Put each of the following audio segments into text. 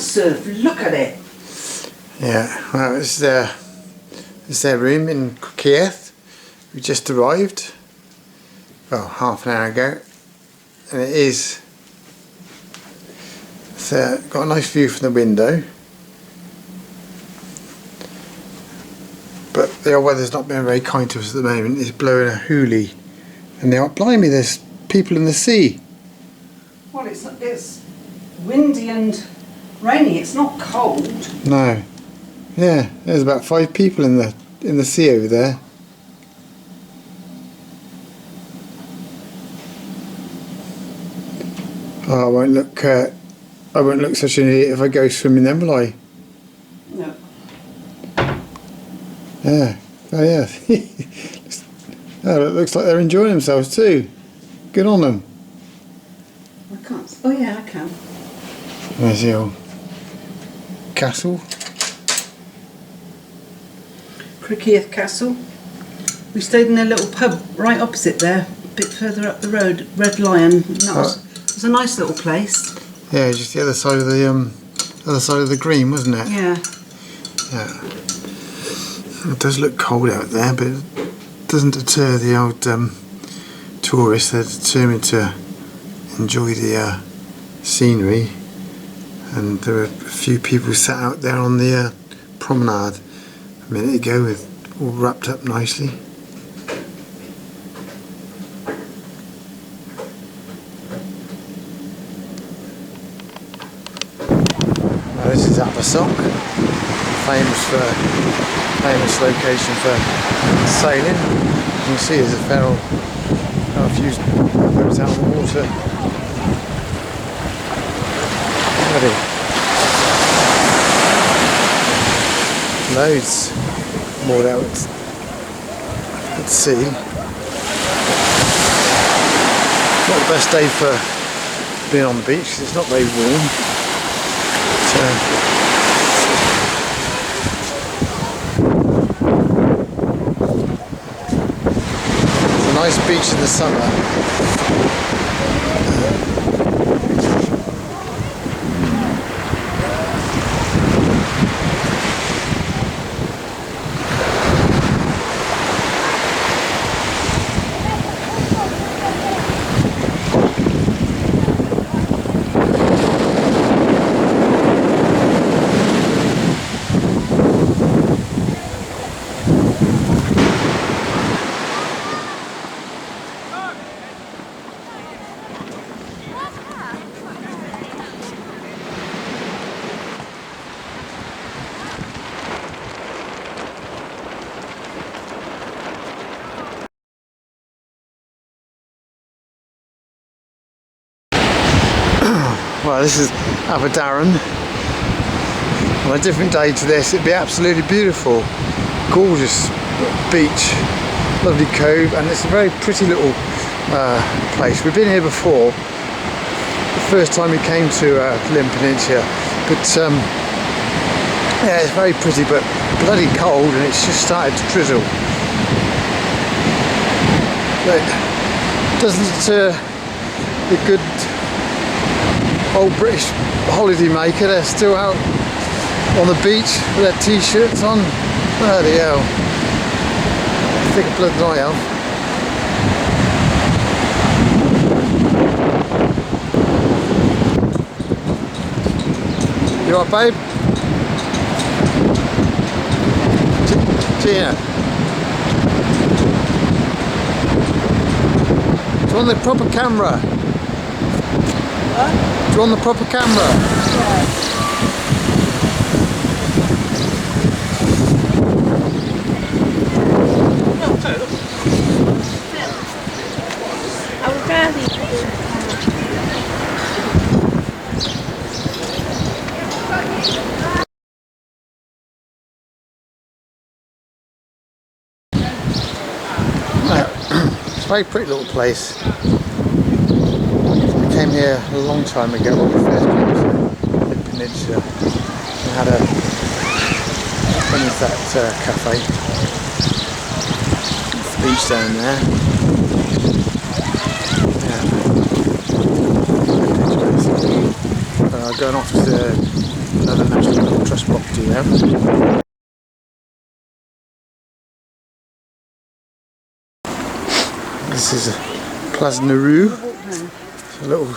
surf. Look at it. Yeah, well, it's their room in Kiev. We just arrived, well, half an hour ago, and it's got a nice view from the window, but the weather's not been very kind to us at the moment. It's blowing a hoolie, and blimey, there's people in the sea. Well, it's windy and rainy. It's not cold. No. Yeah, there's about 5 people in the sea over there. Oh, I won't look such an idiot if I go swimming then, will I? No. Yeah. Oh yeah. Oh, it looks like they're enjoying themselves too. Good on them. I can't. Oh yeah, I can. There's the old castle. Criccieth Castle. We stayed in a little pub right opposite there, a bit further up the road, Red Lion. And it was a nice little place. Yeah, just the other side of the green, wasn't it? Yeah. Yeah. It does look cold out there, but it doesn't deter the old tourists. They're determined to enjoy the scenery, and there were a few people sat out there on the promenade a minute ago, with all wrapped up nicely. Now this is Abersoch, famous location for sailing. You can see there's a few boats out on the water. Ready. Loads moored out at sea. Not the best day for being on the beach because it's not very warm. It's a nice beach in the summer. Well, this is Aberdaron. On a different day to this, it'd be absolutely beautiful. Gorgeous beach, lovely cove, and it's a very pretty little place. We've been here before, the first time we came to Llyn Peninsula, but yeah, it's very pretty, but bloody cold, and it's just started to drizzle. But doesn't the good old British holiday maker, they're still out on the beach with their t-shirts on. Bloody hell. Thick of blood than I am. You alright, babe? Gina? Do you want the proper camera? What? Do you want the proper camera? Yeah. I would rather It's a very pretty little place. We came here a long time ago when we first came to Llyn Peninsula and had a went into that cafe. There's the beach down there. Yeah. Going off to Another National Trust property there. This is Place Nauru, a little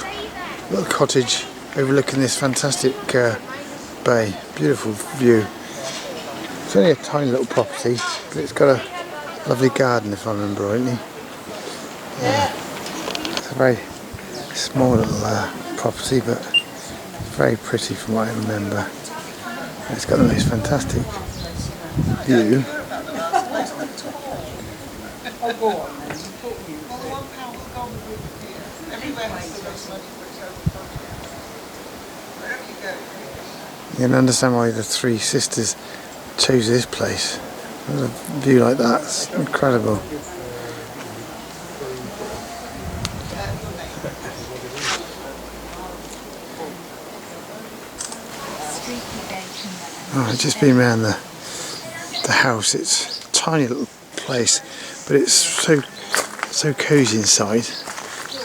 cottage overlooking this fantastic bay. Beautiful view. It's only a tiny little property, but it's got a lovely garden if I remember rightly. It's a very small little property, but very pretty from what I remember. And it's got the most fantastic view. You can understand why the three sisters chose this place. There's a view like that, it's incredible. Oh, I've just been around the house. It's a tiny little place, but it's so cosy inside,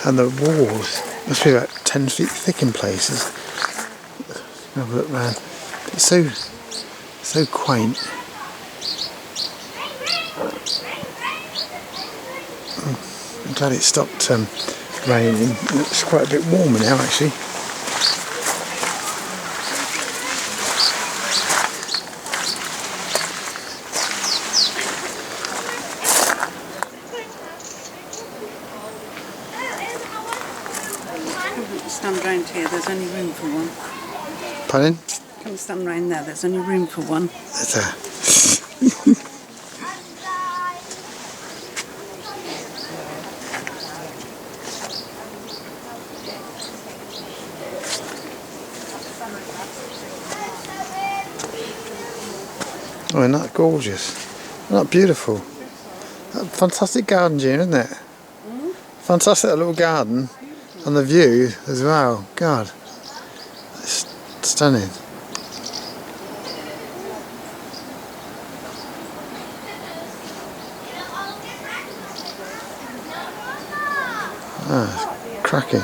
and the walls must be about 10 feet thick in places. Have a look round. It's so quaint. I'm glad it stopped raining. It's quite a bit warmer now actually. Stand round here, there's only room for one. Pardon? Come stand round there, there's only room for one. There's a Oh, isn't that gorgeous? Isn't that beautiful? Fantastic garden, Jean, isn't it? Fantastic little garden. And the view as well. God, it's stunning. Ah, it's cracking.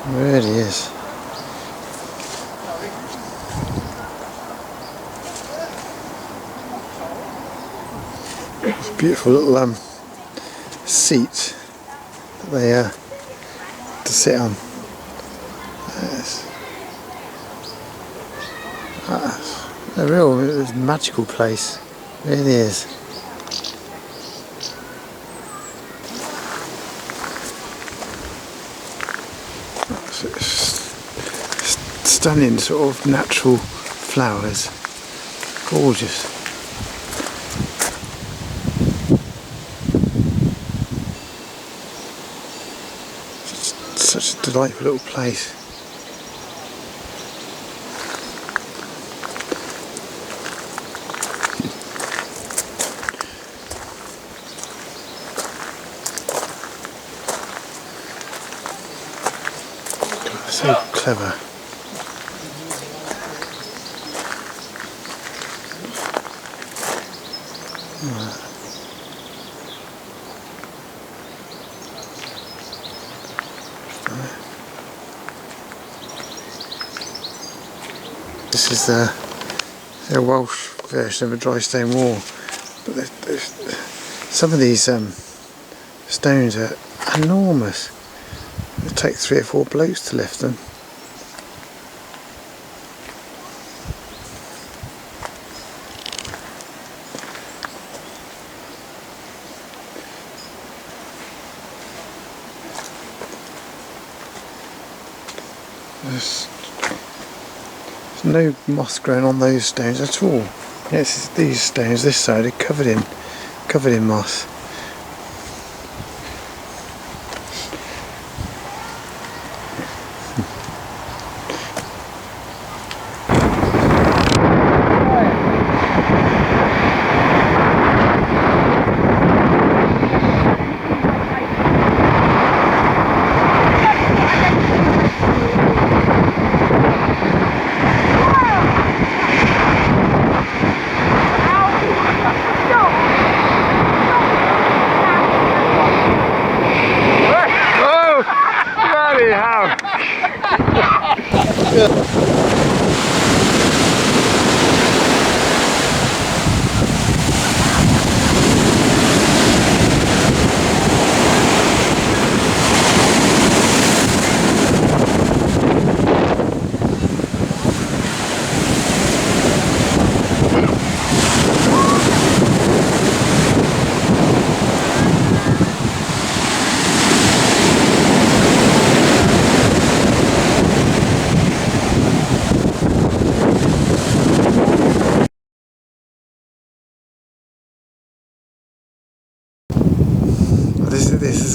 It really is. Beautiful little seat that they to sit on. Yes. That's a real magical place. It really is. Stunning sort of natural flowers. Gorgeous. Such a delightful little place. So clever. This is the Welsh version of a dry stone wall, but some of these stones are enormous. It takes 3 or 4 blokes to lift them. There's no moss growing on those stones at all. Yes, these stones this side are covered in moss.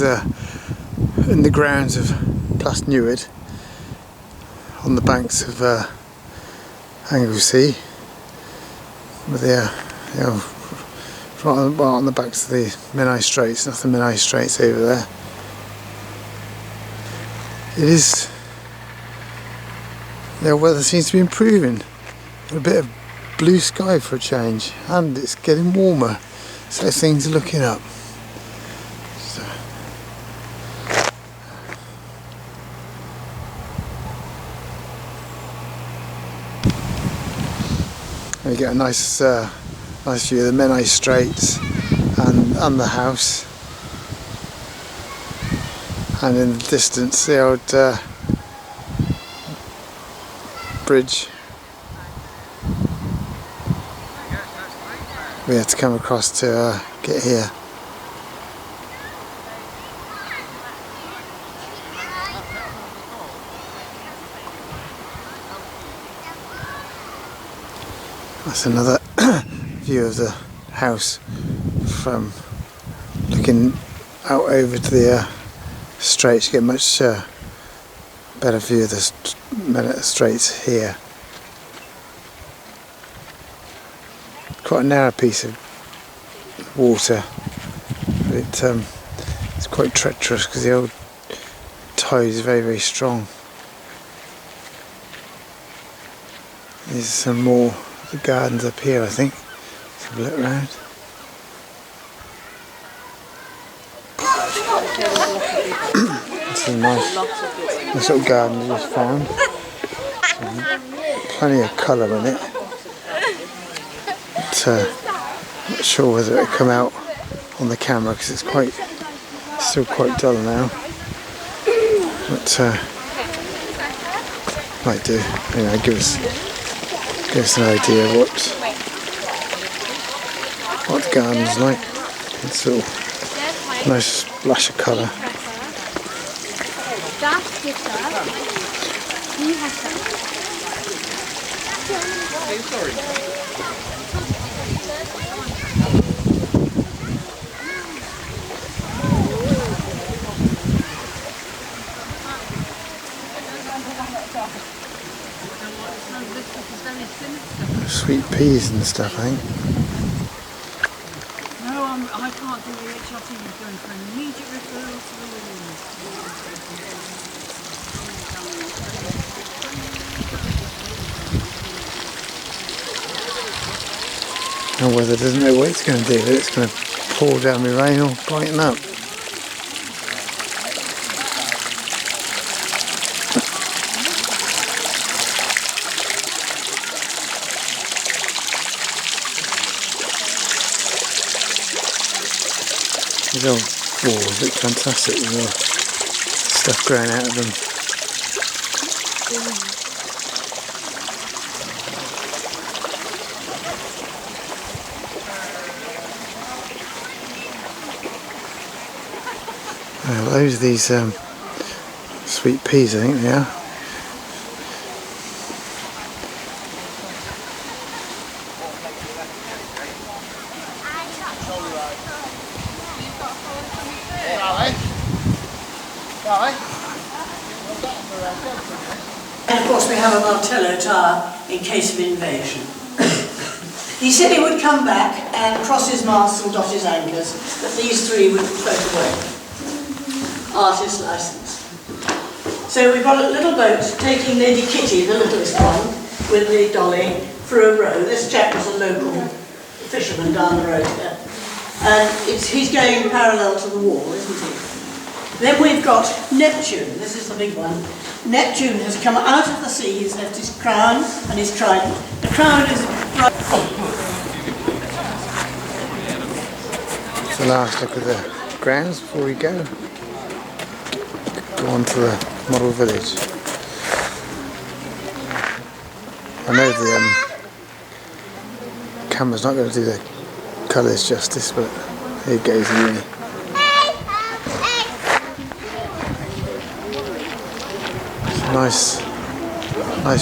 is in the grounds of Plas Newydd, on the banks of Anglesey, with the right on the banks of the Menai Straits. That's the Menai Straits over there. It is. The weather seems to be improving. A bit of blue sky for a change, and it's getting warmer, so things are looking up. So. We get a nice nice view of the Menai Straits and the house, and in the distance the old bridge we had to come across to get here. That's another view of the house from looking out over to the Straits. You get much better view of the Straits here. Quite a narrow piece of water, but it's quite treacherous because the old tide is very, very strong. There's some more of the gardens up here, I think. Let's have a look around. That's a nice little garden we just found. Plenty of colour in it. But, I'm not sure whether it'll come out on the camera because it's still quite dull now. But might do. Give us an idea of what the garden's like. It's all nice splash of colour. Sweet peas and stuff, I think. No, I can't do the HRT. You're going for an immediate referral to the Williams. The weather doesn't know what it's going to do, but it's going to pour down the rain or brighten up. These old walls look fantastic with the stuff growing out of them. Those are these sweet peas, I think they are. And of course we have a Martello tower in case of invasion. He said he would come back and cross his masts and dot his anchors, but these three would float away. Artist licence. So we've got a little boat taking Lady Kitty, the littlest one, with the dolly, for a row. This chap was a local fisherman down the road here. And he's going parallel to the wall, isn't he? Then we've got Neptune, this is the big one. Neptune has come out of the sea, he's left his crown and his trident. The crown is... It's the last look at the grounds before we go. Go on to the model village. I know the camera's not going to do the colours justice, but here it goes anyway. Nice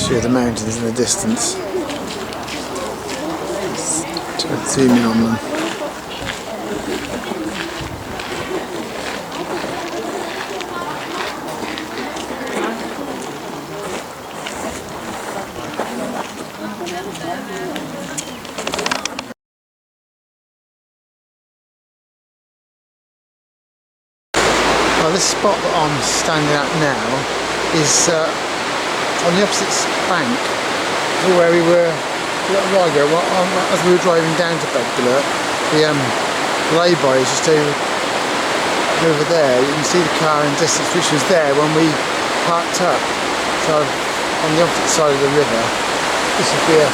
view of the mountains in the distance. Try to zoom in on them. Now this spot that I'm standing at now is on the opposite bank to where we were a little while ago. As we were driving down to Bedbullet, the lay-by is just over there. You can see the car in distance, which was there when we parked up. So on the opposite side of the river, this would be a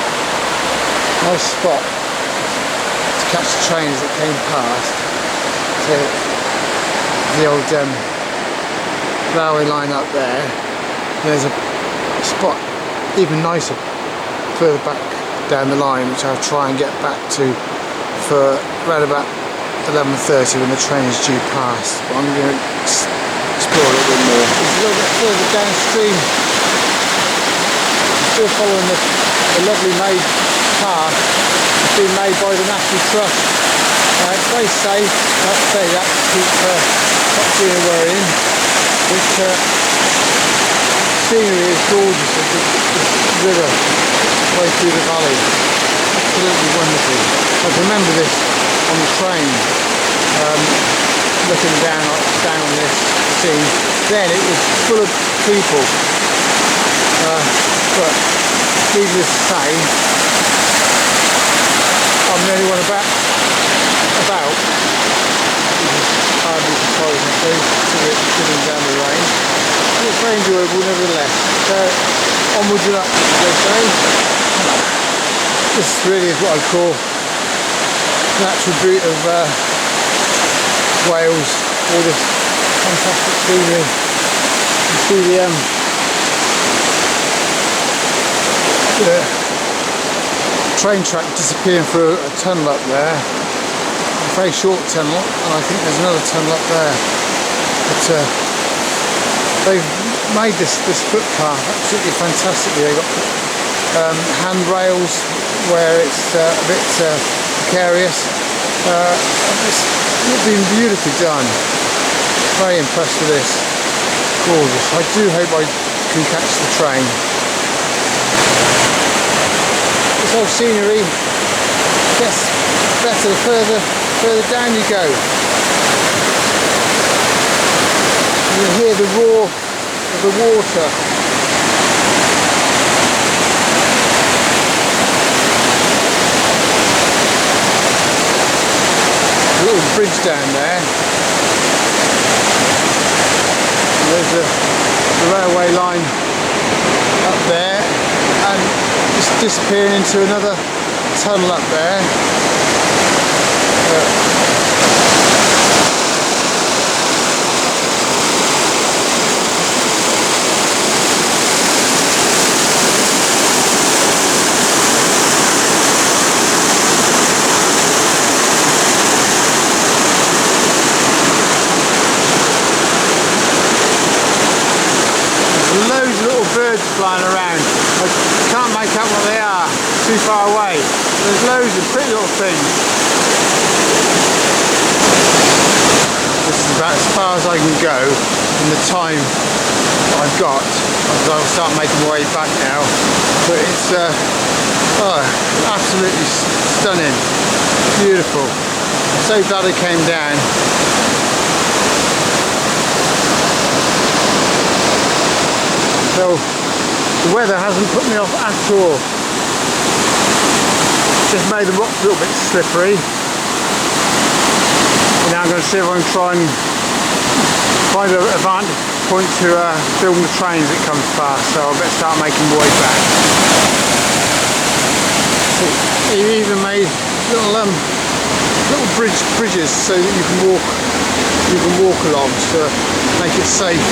nice spot to catch the train as it came past. So the old railway line up there. There's a spot even nicer further back down the line, which I'll try and get back to for around about 11:30 when the train is due past. But I'm going to explore a little bit more. It's a little bit further downstream. Still following the lovely made path. It's been made by the National Trust. It's very safe, I have to say that, to keep Coxina we're in. But scenery is gorgeous of this river way through the valley. Absolutely wonderful. I can remember this on the train, looking down on this scene. Then it was full of people, but needless to say, I'm the only one about, which is hardly surprising, I suppose, sitting down the range. And it's very enjoyable nevertheless. So onwards and upwards, as they say. This really is what I call the natural beauty of Wales. All this fantastic scenery. You see the train track disappearing through a tunnel up there. A very short tunnel, and I think there's another tunnel up there. But they've made this footpath absolutely fantastically. They've got handrails where it's a bit precarious. It's been beautifully done. Very impressed with this. Gorgeous. I do hope I can catch the train. This whole scenery gets better the further down you go. You can hear the roar of the water. A little bridge down there. And there's the railway line up there, and just disappearing into another tunnel up there. Loads of little birds flying around. I can't make out what they are, too far away. There's loads of pretty little things. This is about as far as I can go in the time that I've got. I'll start making my way back now. But it's absolutely stunning, beautiful. I'm so glad I came down. So the weather hasn't put me off at all. Just made the rocks a little bit slippery. And now I'm going to see if I can try and find a vantage point to film the train as it comes past. So I better start making my way back. He even made little bridges so that you can walk along to make it safe.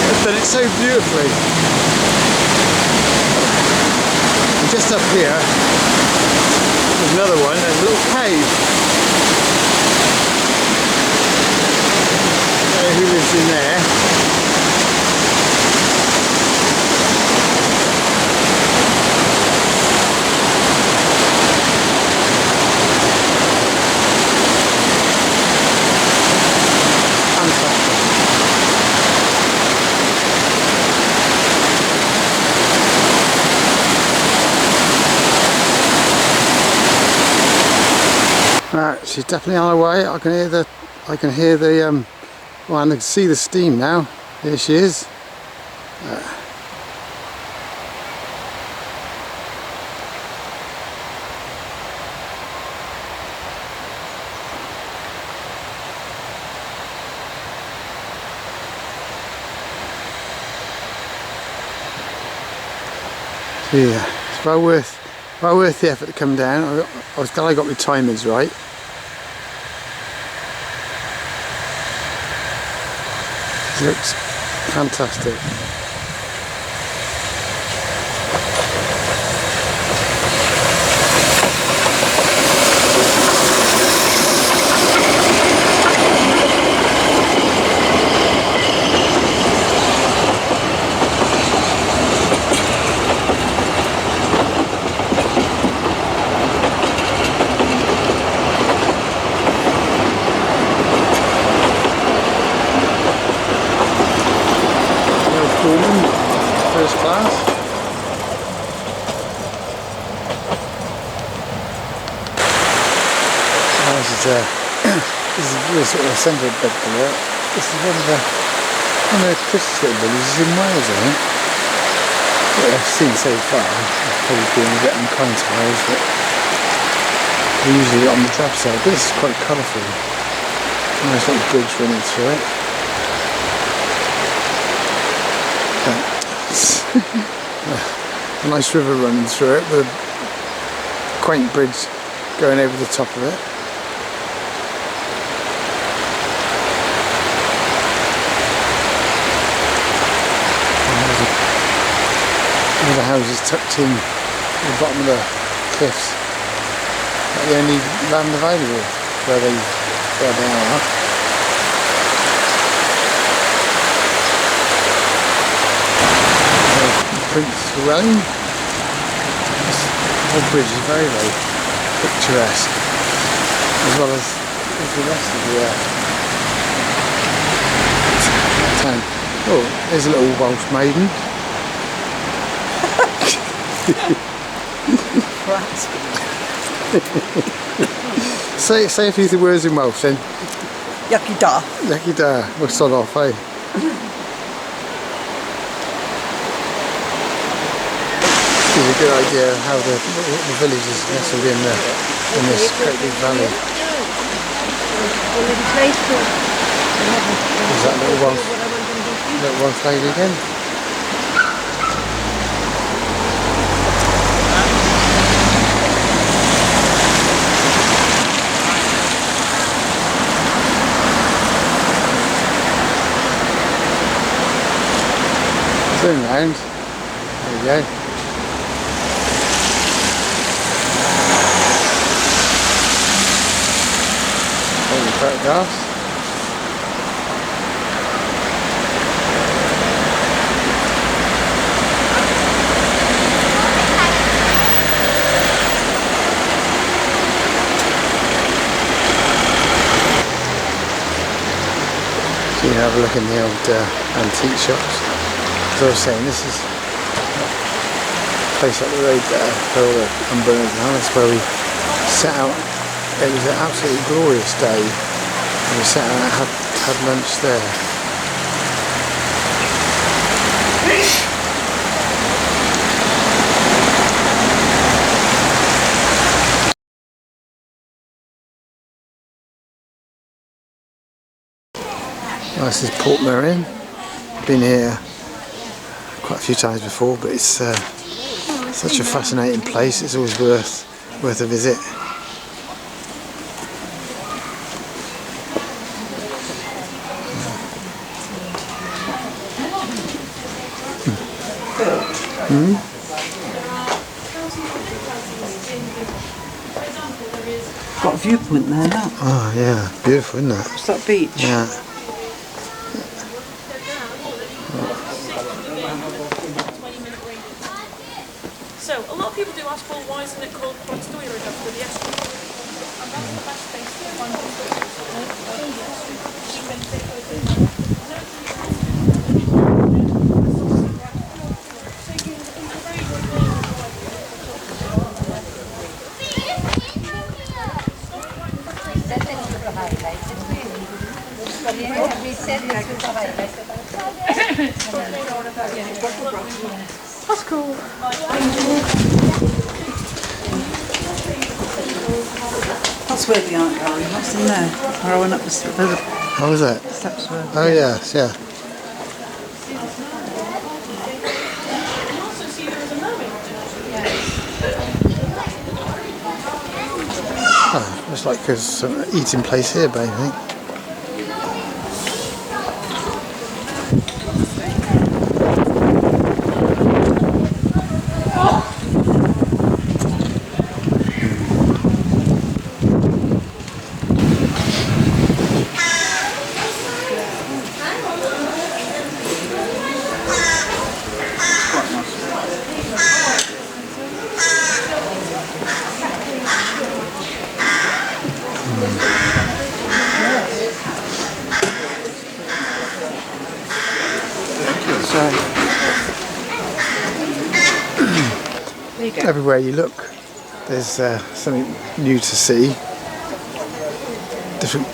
It's done it so beautifully. And just up here, there's another one. There's a little cave. Who lives in there? Right, she's definitely on her way. I can hear the Oh, and I can see the steam now. There she is. Yeah, it's well worth the effort to come down. I was glad I got my timings right. It looks fantastic. First class. This is the sort of centre of Bedford. This is one of the Christmas little villages in Wales, I think. What I've seen so far, I've probably been a bit unkind to Wales, but they're usually on the drab side. But this is quite colourful. Nice little bridge running through it. A nice river running through it with a quaint bridge going over the top of it. All the houses tucked in at the bottom of the cliffs. Like the only land available where they are. Prince Llewellyn. This whole bridge is very, very picturesque, as well as the rest of the town. Oh, there's a little Welsh maiden. Say a few words in Welsh then. Yucky da. Yucky da. We'll start off, eh? Gives a good idea of how the village is nestled in this great big valley. Is that little Welsh lady again? Turn round. There we go. Photographs. So you have a look in the old antique shops. As I was saying, this is a place up the road there where all the umbrellas now. That's where we set out. It was an absolutely glorious day. We sat down and had lunch there. This is Portmeirion. Been here quite a few times before, but it's such a fascinating place. It's always worth a visit. Got a viewpoint there, look. Oh yeah, beautiful, isn't it? What's that beach? Yeah. So, a lot of people do ask, well, why isn't it called Podstoira after the estuary? And that's the best place to find We said That's cool. That's where the art gallery was in there. Where I went up the How was that? steps were. Oh yes, yeah. Also see there was a mermaid. Oh, looks like there's some eating place here, babe, I think. Everywhere you look, there's something new to see. Different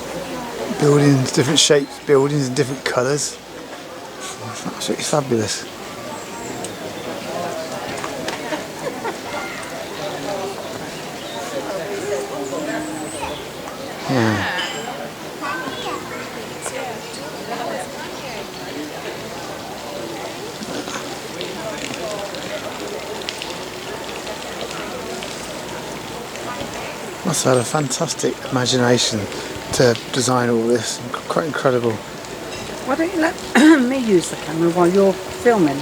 buildings, different shapes, buildings, and different colours. It's absolutely fabulous. Yeah. Must have had a fantastic imagination to design all this. Quite incredible. Why don't you let me use the camera while you're filming?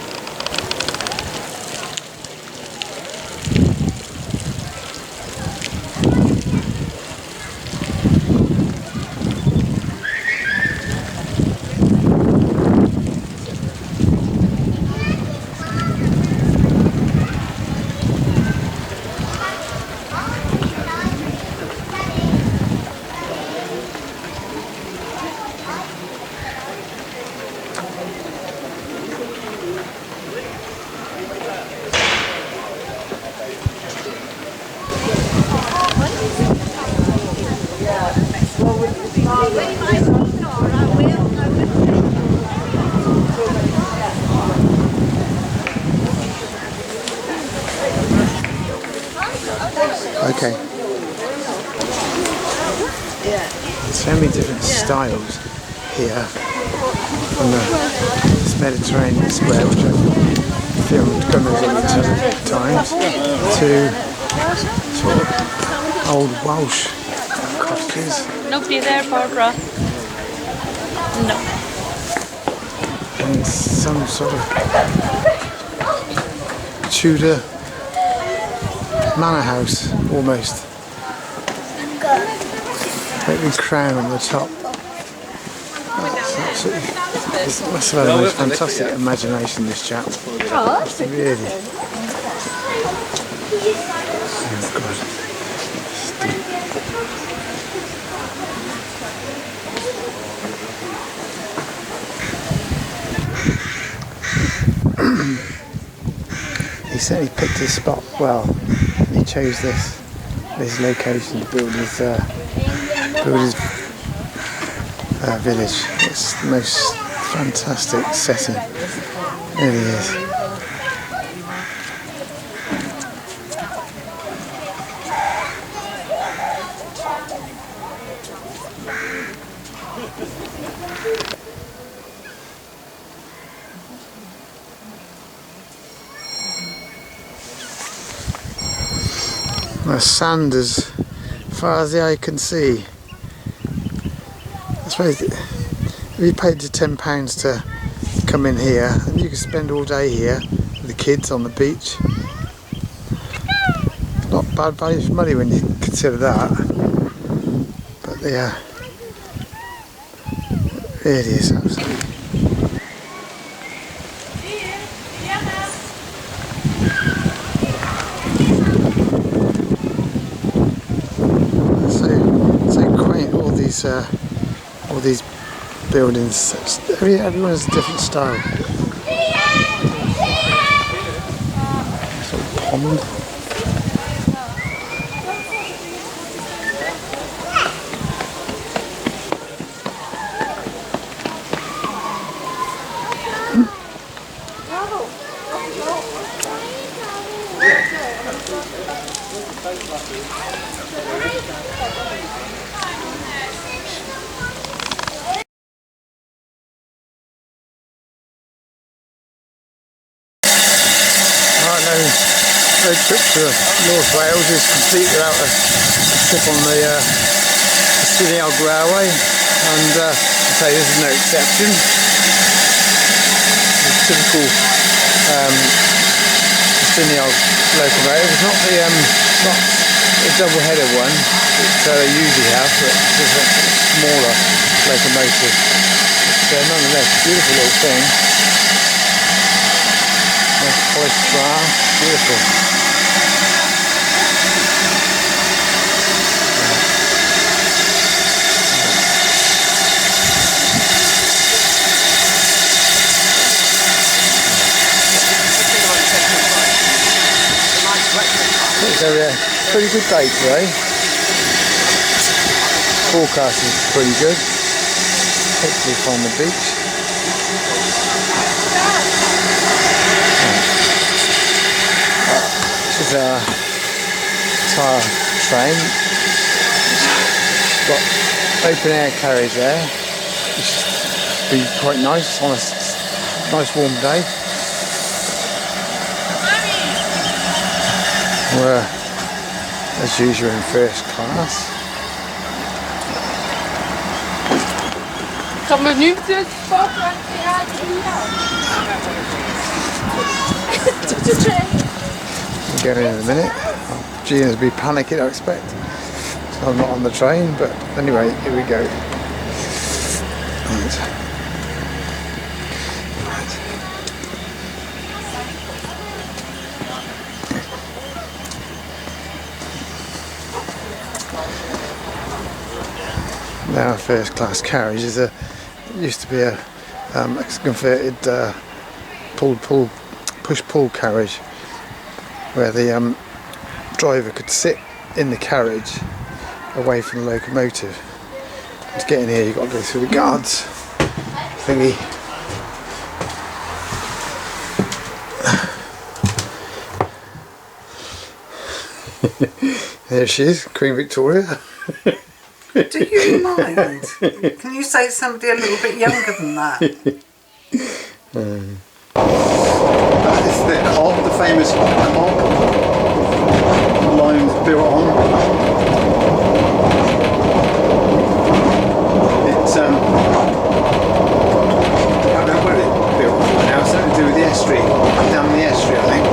Okay. So many different styles here, from this Mediterranean square, which I filmed many times, to sort of old Welsh cottages. Nobody there, Barbara. No. And some sort of Tudor manor house, almost. With a crown on the top. That's absolutely, he must have had the most fantastic imagination, this chap. Really. Oh God. He certainly picked his spot well. He chose this location to build his village. It's the most fantastic setting. It really is. The sand as far as the eye can see. I suppose if you paid the £10 to come in here, and you can spend all day here with the kids on the beach. Not bad value for money when you consider that. But yeah, it really is absolutely. All these buildings, everyone has a different style. Sort of pond. Right, no trip to North Wales is complete without a trip on the Stiniog Railway, and I say this is no exception. The typical Stiniog locomotive. It's not the double-header one that they usually have, but it's a smaller locomotive. But nonetheless, beautiful little thing. Nice polished brass, beautiful. So yeah, pretty good day today. Forecast is pretty good. Hopefully find the beach. This is our tire train. It's got open air carriage there. It should be quite nice on a nice warm day. We're, as usual, in first class. Gaan we nu de foto aan We'll get in a minute. Gina's be panicking, I expect. So I'm not on the train, but anyway, here we go. Right. Now, first class carriage is used to be a converted push-pull carriage, where the driver could sit in the carriage away from the locomotive. To get in here, you've got to go through the guards thingy. There she is, Queen Victoria. Do you mind? Can you say somebody a little bit younger than that? That is the cob, the famous cob. The line was built on. It's I don't know what it's built for now. It's something to do with the estuary, down the estuary, I think.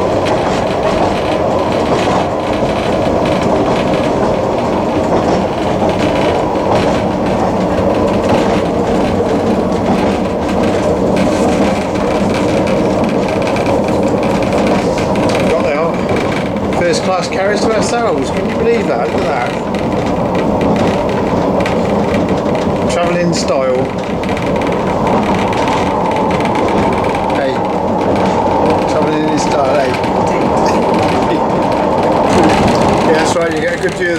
First class carriage to ourselves, can you believe that? Look at that. Travelling in style. Hey. Travelling in style, hey. Yeah, that's right, you get a good view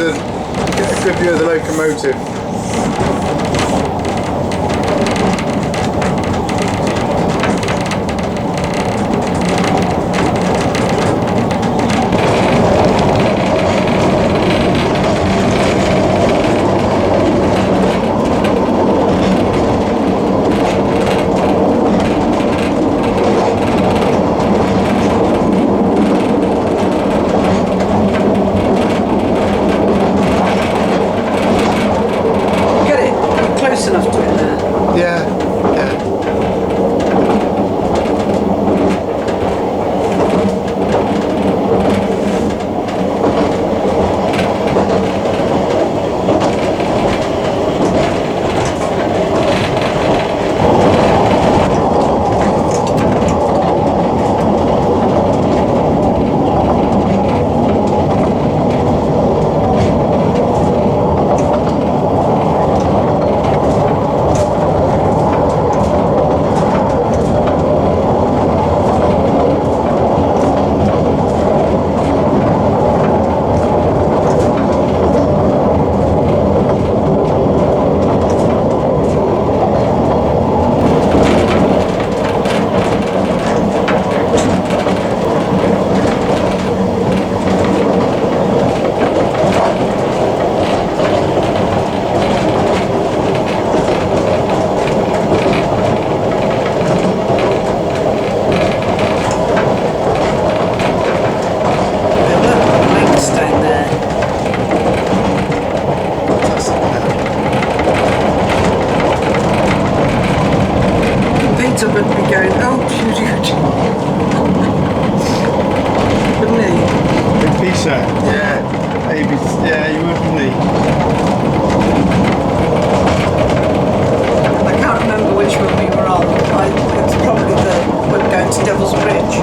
of the locomotive. Get it? to Devil's Bridge,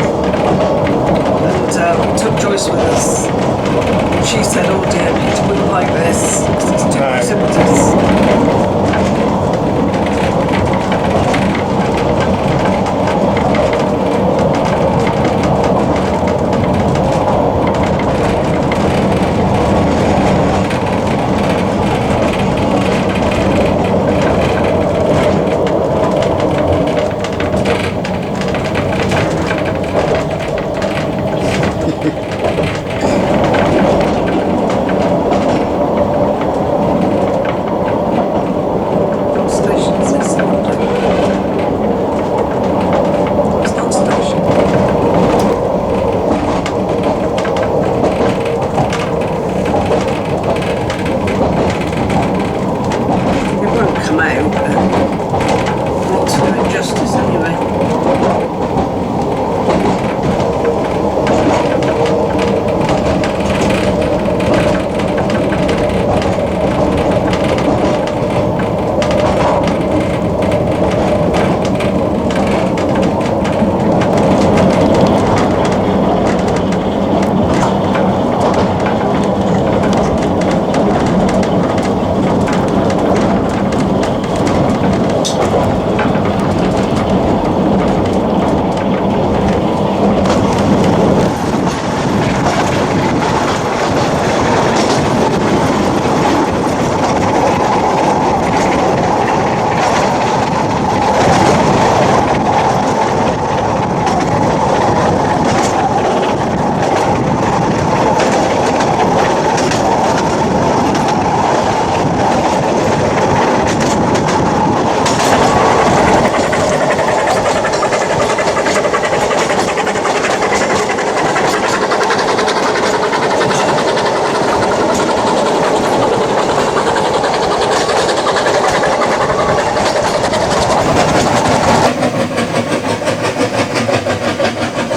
and we took Joyce with us. She said, "Oh dear, Peter wouldn't like this because it's too precipitous."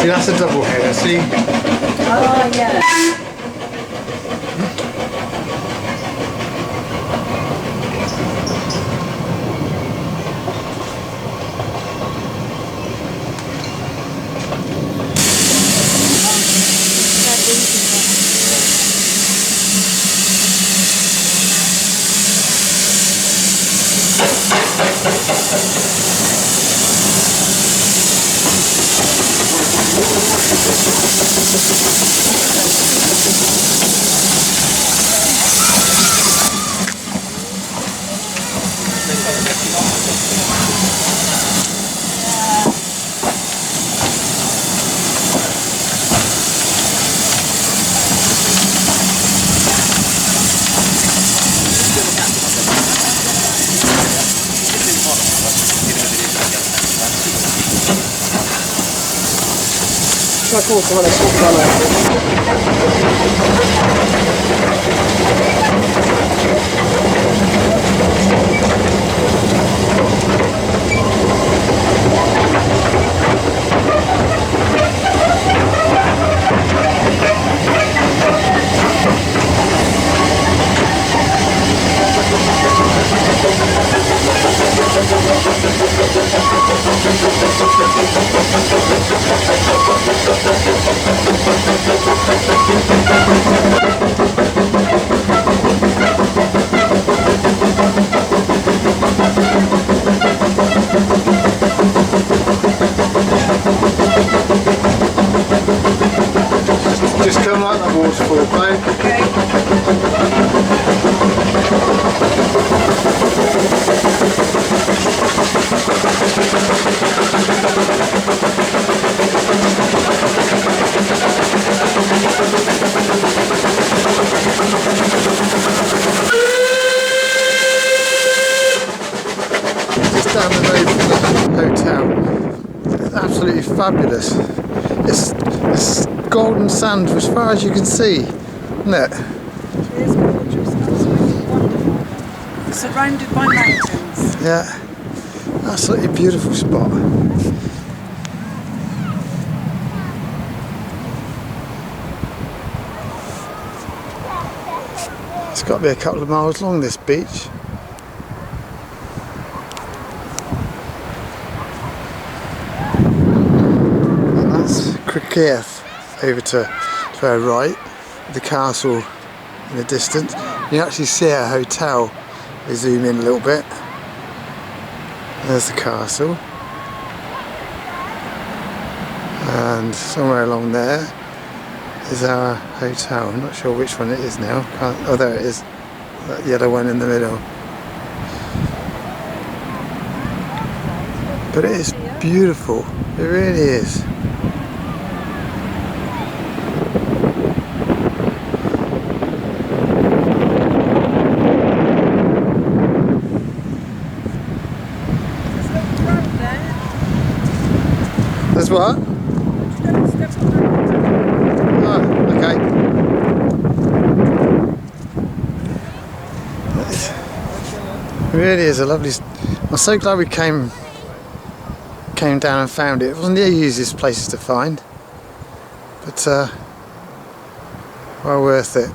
See, that's a double header, see? Oh, yeah. Just come like the waterfall, babe. Okay. Just down the road from the hotel. It's absolutely fabulous. It's golden sand as far as you can see, isn't it? It is gorgeous, absolutely wonderful. Surrounded by mountains. Yeah, absolutely beautiful spot. It's got to be a couple of miles long, this beach. Prikiev over to her right, the castle in the distance. You can actually see our hotel. We zoom in a little bit. There's the castle. And somewhere along there is our hotel. I'm not sure which one it is now. Oh, there it is. That yellow one in the middle. But it is beautiful. It really is. There's what? Oh, okay. It really is a lovely. I'm so glad we came down and found it. It wasn't the easiest places to find, but well worth it.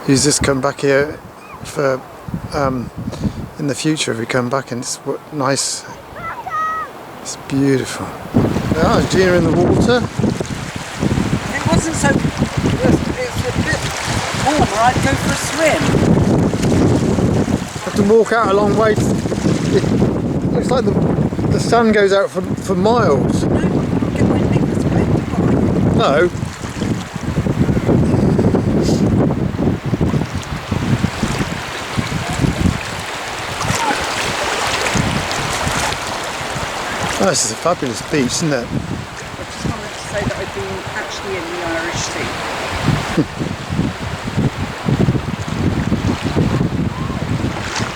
You just come back here for in the future if we come back, and it's nice. It's beautiful. Oh, Gina in the water. It wasn't so. It was a bit warmer. I'd go for a swim. Have to walk out a long way. It looks like the sun goes out for miles. No, get my fingers wet. No. Oh, this is a fabulous beach, isn't it? I just wanted to say that I've been actually in the Irish Sea.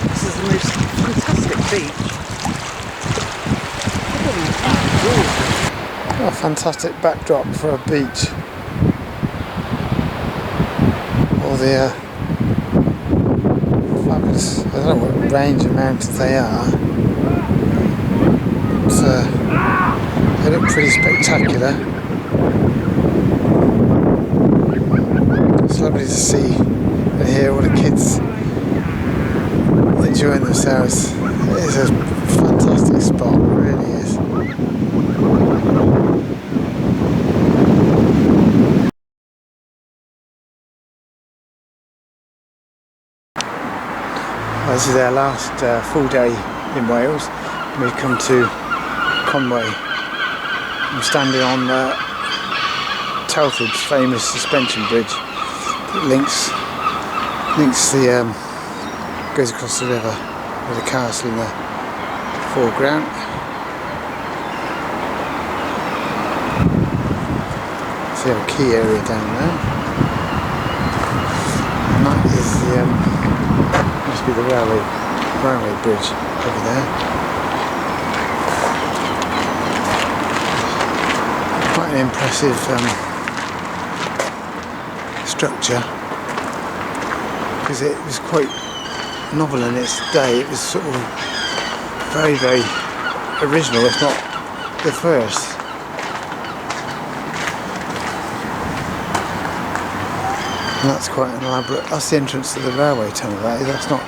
This is the most fantastic beach. What a fantastic backdrop for a beach. All the fabulous, I don't know what range of mountains they are. They look pretty spectacular. It's lovely to see and hear all the kids enjoying themselves. It is a fantastic spot, it really is. This is our last full day in Wales. We've come to Conway. I'm standing on Telford's famous suspension bridge that goes across the river with the castle in the foreground. See our key area down there. And that is the must be the railway bridge over there. Quite an impressive structure, because it was quite novel in its day. It was sort of very, very original, if not the first. And that's quite an elaborate. That's the entrance to the railway tunnel. That's not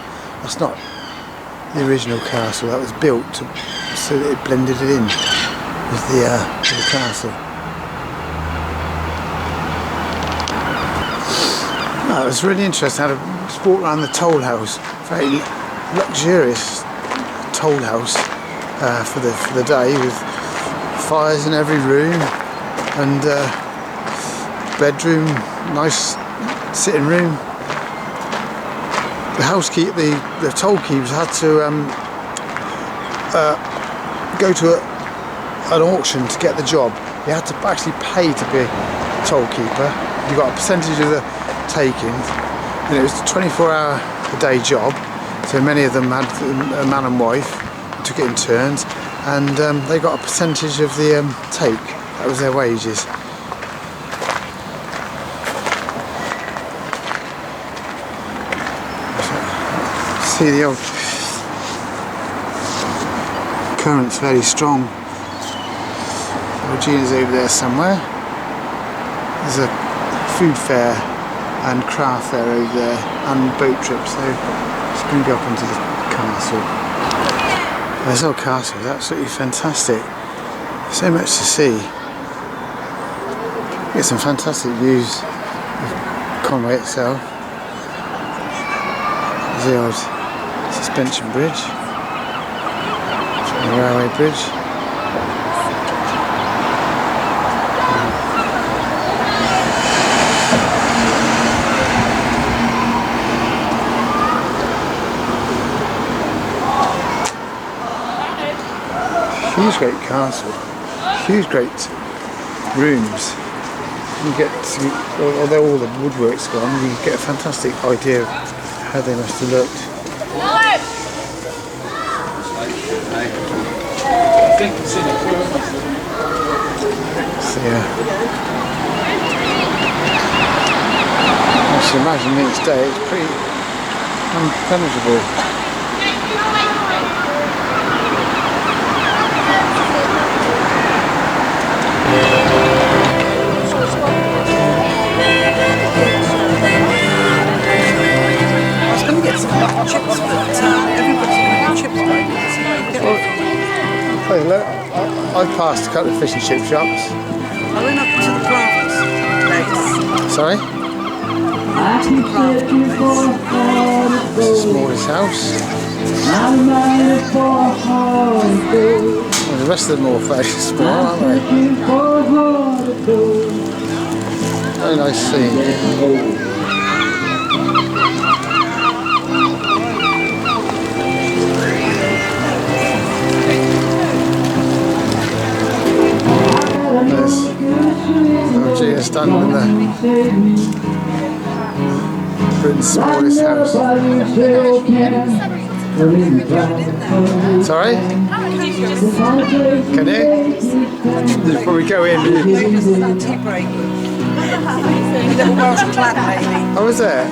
the original castle. That was built so that it blended it in with the castle. No, it was really interesting. I had a walk around the toll house. Very luxurious toll house for the day, with fires in every room and bedroom, nice sitting room. The toll keepers had to go to an auction to get the job. You had to actually pay to be a toll keeper. You got a percentage of the takings, and it was a 24-hour-a-day job. So many of them had a man and wife, took it in turns, and they got a percentage of the take. That was their wages. See, the old current's very strong. Regina's over there somewhere. There's a food fair and craft fair over there, and boat trips. So just going to go up into the castle. This old castle is absolutely fantastic. So much to see. Get some fantastic views of Conway itself. There's the old suspension bridge, the railway bridge. Huge great castle, huge great rooms. You get to, although all the woodwork's gone, you get a fantastic idea of how they must have looked. So yeah, I should imagine each day it's pretty unpenetrable. Chips, but everybody's going to chips right Hey, look, I passed a couple of fish and chip shops. I went up to the crafts place. Sorry? This is the smallest house. Well, the rest of them are all fairly small, aren't they? Very nice scene. Gina standing in there. Britain's smallest house. Sorry? Can you? Before we go in. Tea break. Little Welsh clan maybe. Oh, was there?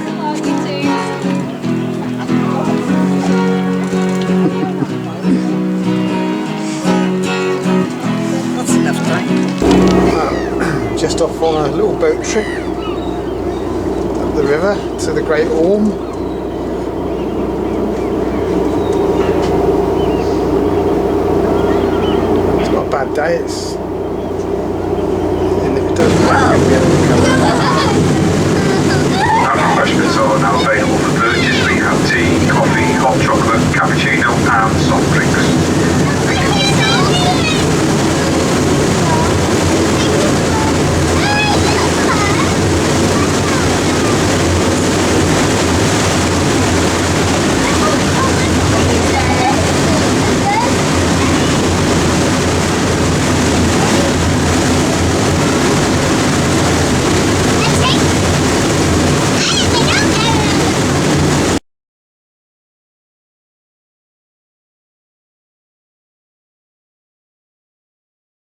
That's enough time. Just off on a little boat trip up the river to the Great Orme. It's not a bad day, and if it does rain, we'll be able to come. Our refreshments are now available for purchase. We have tea, coffee, hot chocolate, cappuccino and soft